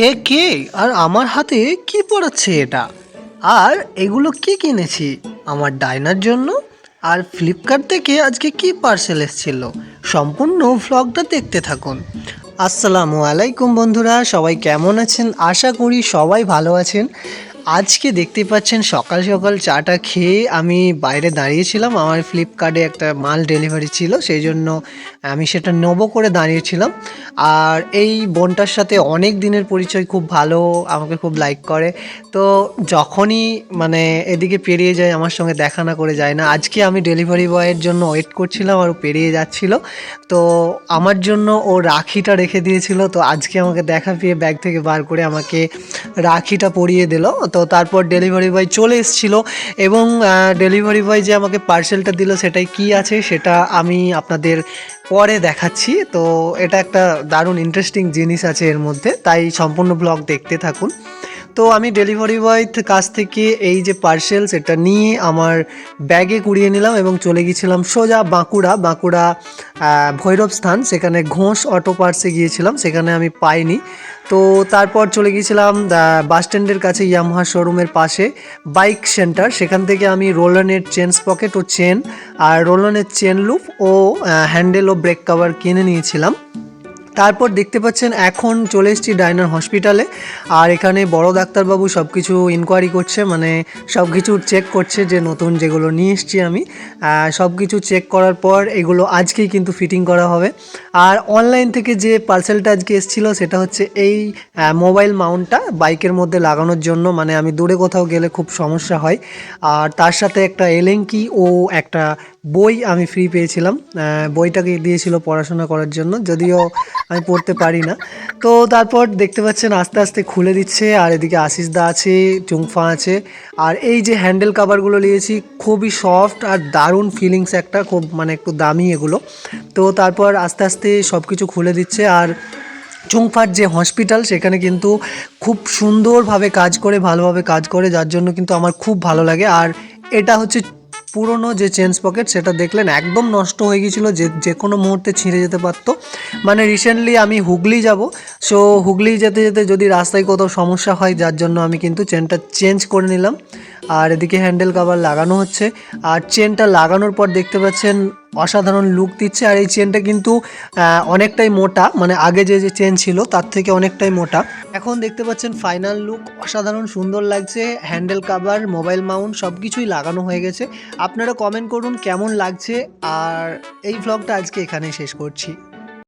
এ কে? আর আমার হাতে কি পড়াচ্ছে এটা? আর এগুলো কি কিনেছি আমার ডাইনার জন্য? আর ফ্লিপকার্ট থেকে আজকে কি পার্সেল এসেছিল? সম্পূর্ণ ভ্লগটা দেখতে থাকুন। আসসালামু আলাইকুম বন্ধুরা, সবাই কেমন আছেন? আশা করি সবাই ভালো আছেন। আজকে দেখতে পাচ্ছেন সকাল সকাল চাটা খেয়ে আমি বাইরে দাঁড়িয়েছিলাম। আমার ফ্লিপকার্টে একটা মাল ডেলিভারি ছিল, সেই জন্য আমি সেটা নেবো করে দাঁড়িয়েছিলাম। আর এই বোনটার সাথে অনেক দিনের পরিচয়, খুব ভালো, আমাকে খুব লাইক করে। তো যখনই মানে এদিকে পেরিয়ে যায় আমার সঙ্গে দেখা না করে যায় না। আজকে আমি ডেলিভারি বয়ের জন্য ওয়েট করছিলাম আর ও পেরিয়ে যাচ্ছিল। তো আমার জন্য ও রাখিটা রেখে দিয়েছিল। তো আজকে আমাকে দেখা পেয়ে ব্যাগ থেকে বার করে আমাকে রাখিটা পরিয়ে দিল। তো তারপর ডেলিভারি বয় চলে এসেছিলো এবং ডেলিভারি বয় যে আমাকে পার্সেলটা দিল সেটাই কী আছে সেটা আমি আপনাদের পরে দেখাচ্ছি। তো এটা একটা দারুণ ইন্টারেস্টিং জিনিস আছে এর মধ্যে, তাই সম্পূর্ণ ব্লগ দেখতে থাকুন। তো আমি ডেলিভারি বয়ের কাছ থেকে এই যে পার্সেল সেটা নিয়ে আমার ব্যাগে কুড়িয়ে নিলাম এবং চলে গিয়েছিলাম সোজা বাঁকুড়া ভৈরব স্থান। সেখানে ঘোষ অটো পার্টসে গিয়েছিলাম, সেখানে আমি পাইনি। তো তারপর চলে গিয়েছিলাম বাস স্ট্যান্ডের কাছে ইয়ামাহা শোরুমের পাশে বাইক সেন্টার। সেখান থেকে আমি রোলনের চেন স্পকেট ও চেন আর রোলনের চেন লুপ ও হ্যান্ডেল ও ব্রেক কভার কিনে নিয়েছিলাম। তারপর দেখতে পাচ্ছেন এখন চলে এসেছি ডাইনার হসপিটালে। আর এখানে বড় ডাক্তারবাবু সব কিছু ইনকোয়ারি করছে, মানে সব কিছু চেক করছে যে নতুন যেগুলো নিয়ে এসেছি আমি। সব কিছু চেক করার পর এগুলো আজকেই কিন্তু ফিটিং করা হবে। আর অনলাইন থেকে যে পার্সেলটা আজকে এসেছিলো সেটা হচ্ছে এই মোবাইল মাউন্টটা বাইকের মধ্যে লাগানোর জন্য, মানে আমি দূরে কোথাও গেলে খুব সমস্যা হয়। আর তার সাথে একটা এলেঙ্কি ও একটা বই আমি ফ্রি পেয়েছিলাম। বইটাকে দিয়েছিল পড়াশোনা করার জন্য, যদিও আমি পড়তে পারি না। তো তারপর দেখতে পাচ্ছেন আস্তে আস্তে খুলে দিচ্ছে। আর এদিকে আশিস দা আছে, চুংফা আছে। আর এই যে হ্যান্ডেল কাভারগুলো নিয়েছি, খুবই সফট আর দারুণ ফিলিংস একটা, খুব মানে একটু দামি এগুলো। তো তারপর আস্তে আস্তে সব কিছু খুলে দিচ্ছে। আর চুংফার যে হসপিটাল সেখানে কিন্তু খুব সুন্দরভাবে কাজ করে, ভালোভাবে কাজ করে, যার জন্য কিন্তু আমার খুব ভালো লাগে। আর এটা হচ্ছে পুরনো যে চেন পকেট, সেটা দেখলেন একদম নষ্ট হয়ে গিয়েছিলো, যে কোনো মুহূর্তে ছিঁড়ে যেতে পারতো। মানে রিসেন্টলি আমি হুগলি যাব, সো হুগলি যেতে যেতে যদি রাস্তায় কোথাও সমস্যা হয়, যার জন্য আমি কিন্তু চেনটা চেঞ্জ করে নিলাম। আর এদিকে হ্যান্ডেল কভার লাগানো হচ্ছে। আর চেনটা লাগানোর পর দেখতে পাচ্ছেন অসাধারণ লুক দিচ্ছে। আর এই চেনটা কিন্তু অনেকটাই মোটা, মানে আগে যে চেন ছিল তার থেকে অনেকটাই মোটা। এখন দেখতে পাচ্ছেন ফাইনাল লুক অসাধারণ সুন্দর লাগছে। হ্যান্ডেল কভার, মোবাইল মাউন্ট সব কিছুই লাগানো হয়ে গেছে। আপনারা কমেন্ট করুন কেমন লাগছে। আর এই ভ্লগটা আজকে এখানেই শেষ করছি।